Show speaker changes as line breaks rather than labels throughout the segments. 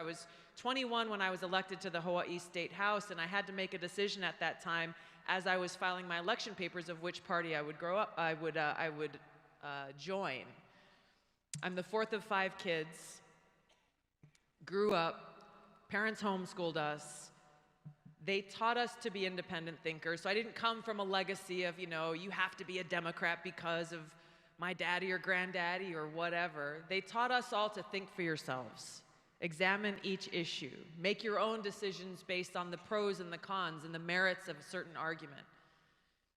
I was 21 when I was elected to the Hawaii State House, and I had to make a decision at that time as I was filing my election papers of which party I would join. I'm the fourth of 5 kids, grew up, parents homeschooled us. They taught us to be independent thinkers, so I didn't come from a legacy of, you have to be a Democrat because of my daddy or granddaddy or whatever. They taught us all to think for yourselves. Examine each issue. Make your own decisions based on the pros and the cons and the merits of a certain argument.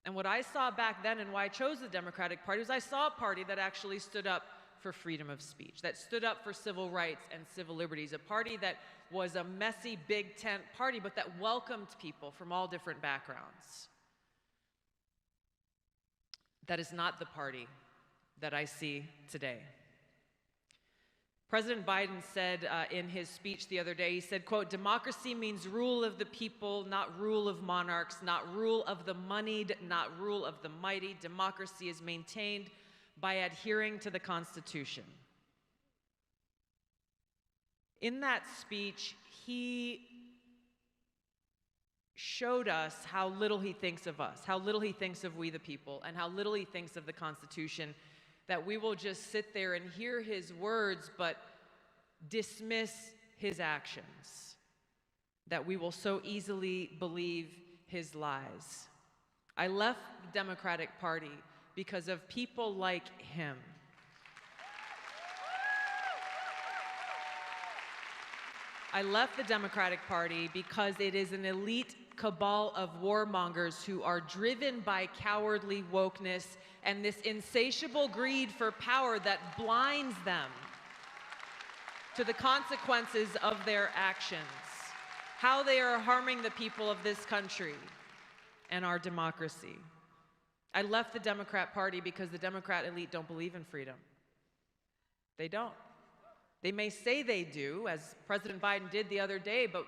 And what I saw back then and why I chose the Democratic Party was I saw a party that actually stood up for freedom of speech, that stood up for civil rights and civil liberties, a party that was a messy, big tent party, but that welcomed people from all different backgrounds. That is not the party that I see today. President Biden said in his speech the other day, he said, quote, "Democracy means rule of the people, not rule of monarchs, not rule of the moneyed, not rule of the mighty. Democracy is maintained by adhering to the Constitution." In that speech, he showed us how little he thinks of us, how little he thinks of we the people, and how little he thinks of the Constitution, that we will just sit there and hear his words but dismiss his actions, that we will so easily believe his lies. I left the Democratic Party because of people like him. I left the Democratic Party because it is an elite cabal of warmongers who are driven by cowardly wokeness and this insatiable greed for power that blinds them to the consequences of their actions, how they are harming the people of this country and our democracy. I left the Democrat Party because the Democrat elite don't believe in freedom. They don't. They may say they do, as President Biden did the other day, but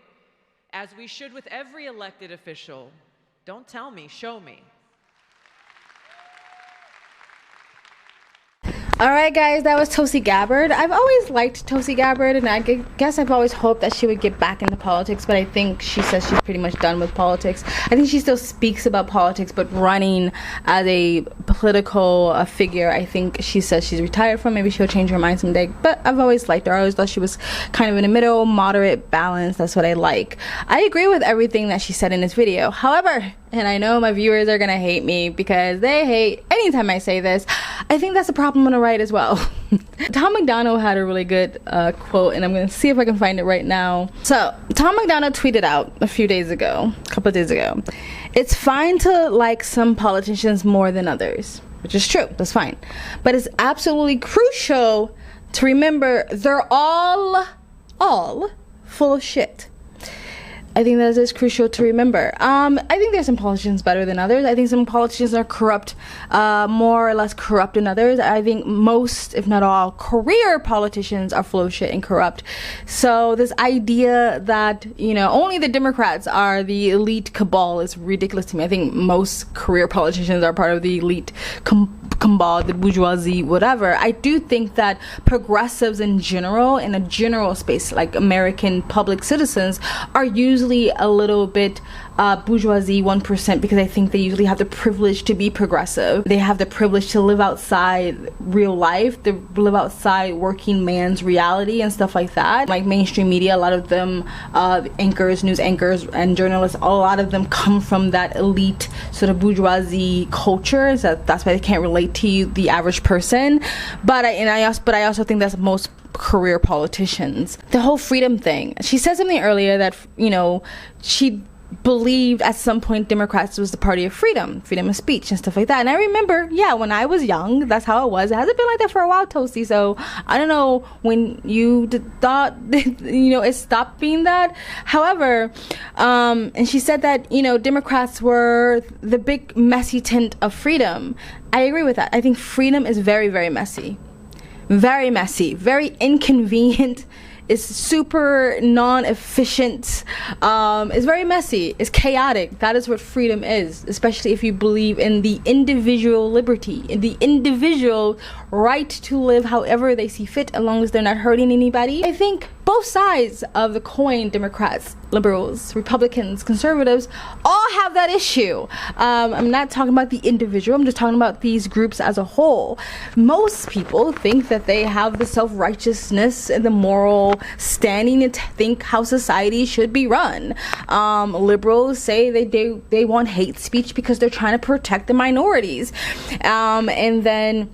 as we should with every elected official, don't tell me, show me.
All right, guys, that was Tulsi Gabbard. I've always liked Tulsi Gabbard, and I guess I've always hoped that she would get back into politics, but I think she says she's pretty much done with politics. I think she still speaks about politics, but running as a political figure, I think she says she's retired from. Maybe she'll change her mind someday, but I've always liked her. I always thought she was kind of in the middle, moderate, balanced. That's what I like. I agree with everything that she said in this video. However, and I know my viewers are gonna hate me because they hate anytime I say this, I think that's a problem on the right as well. Tom McDonald had a really good quote, and I'm gonna see if I can find it right now. So Tom McDonald tweeted out a couple of days ago, "It's fine to like some politicians more than others," which is true, that's fine, but it's absolutely crucial to remember they're all full of shit. I think that is crucial to remember. I think there's some politicians better than others. I think some politicians are corrupt, more or less corrupt than others. I think most, if not all, career politicians are full of shit and corrupt. So this idea that, only the Democrats are the elite cabal is ridiculous to me. I think most career politicians are part of the elite cabal, the bourgeoisie, whatever. I do think that progressives in general, in a general space, like American public citizens, are usually a little bit bourgeoisie 1%, because I think they usually have the privilege to be progressive. They have the privilege to live outside real life, to live outside working man's reality and stuff like that. Like mainstream media, a lot of them, anchors, news anchors and journalists, a lot of them come from that elite sort of bourgeoisie culture, so that's why they can't relate to the average person. But I also think that's most career politicians. The whole freedom thing. She said something earlier that, she believed at some point Democrats was the party of freedom of speech and stuff like that. And I remember, when I was young, that's how it was. It hasn't been like that for a while, Tulsi. So I don't know when you thought, it stopped being that. However, and she said that, Democrats were the big messy tent of freedom. I agree with that. I think freedom is very, very messy. Very messy, very inconvenient. It's super non-efficient. It's very messy. It's chaotic. That is what freedom is, especially if you believe in the individual liberty, in the individual right to live however they see fit, as long as they're not hurting anybody. I think both sides of the coin, Democrats, liberals, Republicans, conservatives, all have that issue. I'm not talking about the individual, I'm just talking about these groups as a whole. Most people think that they have the self-righteousness and the moral standing to think how society should be run. Liberals say they want hate speech because they're trying to protect the minorities. And then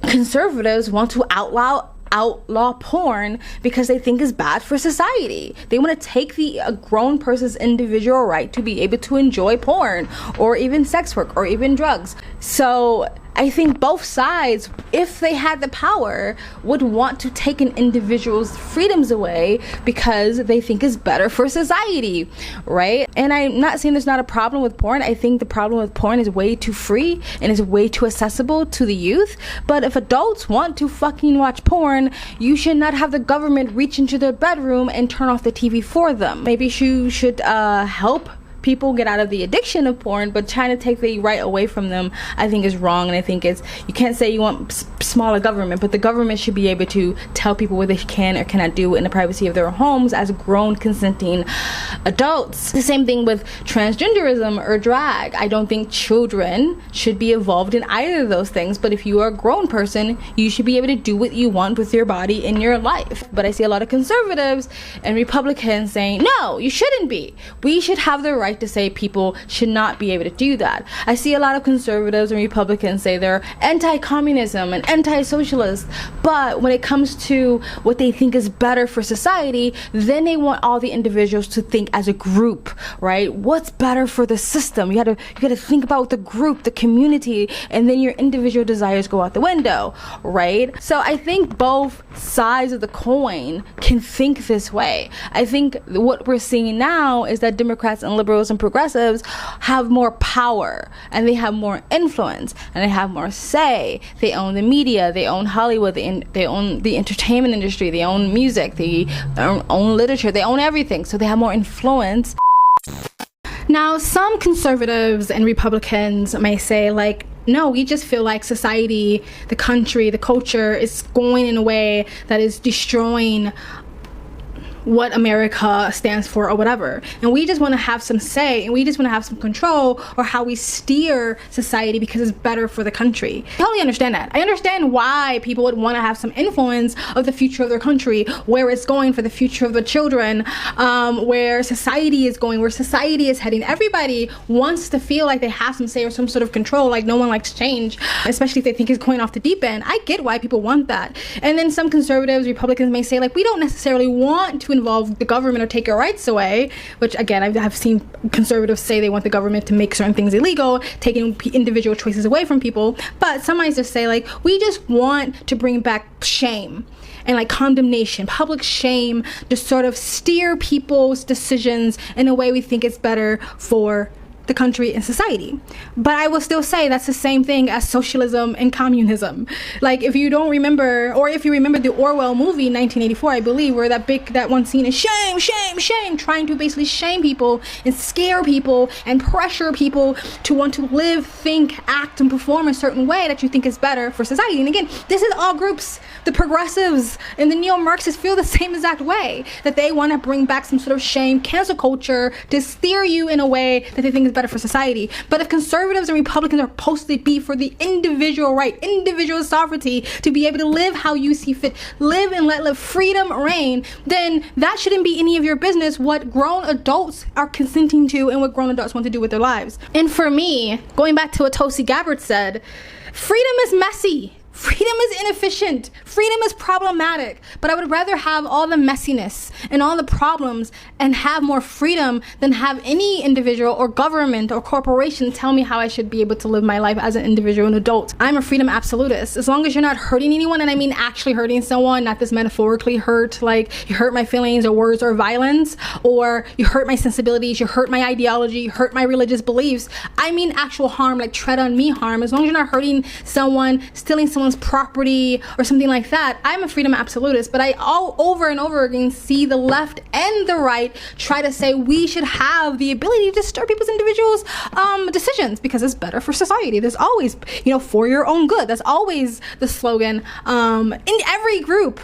conservatives want to outlaw porn because they think is bad for society. They want to take a grown person's individual right to be able to enjoy porn or even sex work or even drugs. So I think both sides, if they had the power, would want to take an individual's freedoms away because they think is better for society, right? And I'm not saying there's not a problem with porn. I think the problem with porn is way too free and is way too accessible to the youth. But if adults want to fucking watch porn, you should not have the government reach into their bedroom and turn off the TV for them. Maybe you should help people get out of the addiction of porn, but trying to take the right away from them, I think is wrong. And I think you can't say you want smaller government, but the government should be able to tell people what they can or cannot do in the privacy of their homes as grown consenting adults. The same thing with transgenderism or drag. I don't think children should be involved in either of those things, but if you are a grown person, you should be able to do what you want with your body in your life. But I see a lot of conservatives and Republicans saying, no, you shouldn't be. We should have the right to say people should not be able to do that. I see a lot of conservatives and Republicans say they're anti-communism and anti-socialist, but when it comes to what they think is better for society, then they want all the individuals to think as a group, right? What's better for the system? You gotta think about the group, the community, and then your individual desires go out the window, right? So I think both sides of the coin can think this way. I think what we're seeing now is that Democrats and liberals and progressives have more power and they have more influence and they have more say. They own the media, they own Hollywood, they own the entertainment industry, they own music, they own literature, they own everything, so they have more influence. Now, some conservatives and Republicans may say, like, no, we just feel like society, the country, the culture is going in a way that is destroying what America stands for or whatever, and we just want to have some say and we just want to have some control or how we steer society because it's better for the country. I totally understand that. I understand why people would want to have some influence of the future of their country, where it's going, for the future of the children, where society is going, where society is heading. Everybody wants to feel like they have some say or some sort of control, like no one likes change, especially if they think it's going off the deep end. I get why people want that. And then some conservatives, Republicans may say, like, we don't necessarily want to involve the government or take your rights away, which again, I've seen conservatives say they want the government to make certain things illegal, taking individual choices away from people. But some might just say, like, we just want to bring back shame and like condemnation, public shame, to sort of steer people's decisions in a way we think is better for the country and society. But I will still say that's the same thing as socialism and communism. Like, if you don't remember, or if you remember the Orwell movie 1984, I believe, where that one scene is shame, shame, shame, trying to basically shame people and scare people and pressure people to want to live, think, act, and perform a certain way that you think is better for society. And again, this is all groups. The progressives and the neo-Marxists feel the same exact way, that they want to bring back some sort of shame, cancel culture, to steer you in a way that they think is better for society. But if conservatives and Republicans are supposed to be for the individual right, individual sovereignty, to be able to live how you see fit, live and let freedom reign, then that shouldn't be any of your business what grown adults are consenting to and what grown adults want to do with their lives. And for me, going back to what Tulsi Gabbard said, freedom is messy. Freedom is inefficient. Freedom is problematic. But I would rather have all the messiness and all the problems and have more freedom than have any individual or government or corporation tell me how I should be able to live my life as an individual and adult. I'm a freedom absolutist. As long as you're not hurting anyone, and I mean actually hurting someone, not this metaphorically hurt, like you hurt my feelings or words or violence, or you hurt my sensibilities, you hurt my ideology, you hurt my religious beliefs. I mean actual harm, like tread on me harm. As long as you're not hurting someone, stealing someone's property or something like that, I'm a freedom absolutist. But I over and over again see the left and the right try to say we should have the ability to disturb people's individuals decisions because it's better for society. There's always, for your own good. That's always the slogan in every group.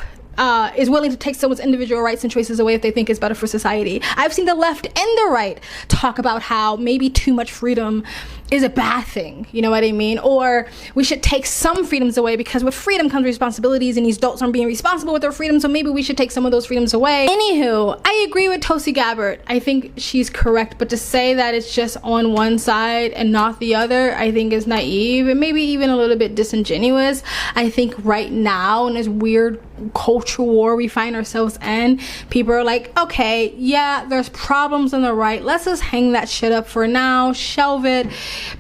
is willing to take someone's individual rights and choices away if they think it's better for society. I've seen the left and the right talk about how maybe too much freedom is a bad thing, you know what I mean? Or we should take some freedoms away because with freedom comes responsibilities, and these adults aren't being responsible with their freedom, so maybe we should take some of those freedoms away. Anywho, I agree with Tulsi Gabbard. I think she's correct, but to say that it's just on one side and not the other, I think is naive and maybe even a little bit disingenuous. I think right now in this weird culture war we find ourselves in, people are like, okay, yeah, there's problems on the right, let's just hang that shit up for now, shelve it,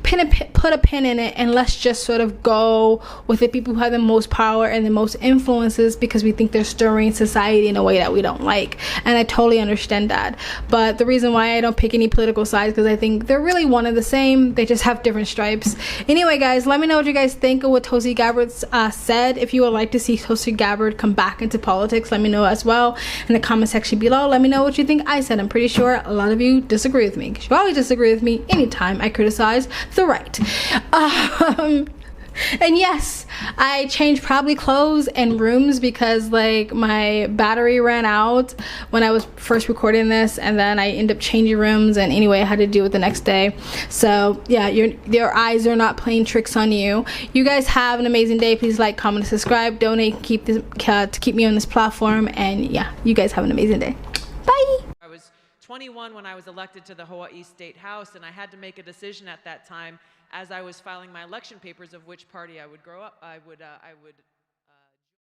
put a pin in it, and let's just sort of go with the people who have the most power and the most influences, because we think they're stirring society in a way that we don't like. And I totally understand that, but the reason why I don't pick any political sides, because I think they're really one and the same, they just have different stripes. Anyway guys, let me know what you guys think of what Tulsi Gabbard said. If you would like to see Tulsi Gabbard come back into politics, let me know as well in the comment section below. Let me know what you think I said. I'm pretty sure a lot of you disagree with me, because you always disagree with me anytime I criticize the right. And yes, I changed probably clothes and rooms because like my battery ran out when I was first recording this, and then I ended up changing rooms, and anyway I had to do it the next day. So yeah, your eyes are not playing tricks on you. You guys have an amazing day. Please like, comment, and subscribe, donate, keep this to keep me on this platform, and yeah, you guys have an amazing day. Bye.
I was 21 when I was elected to the Hawaii State House, and I had to make a decision at that time as I was filing my election papers of which party I would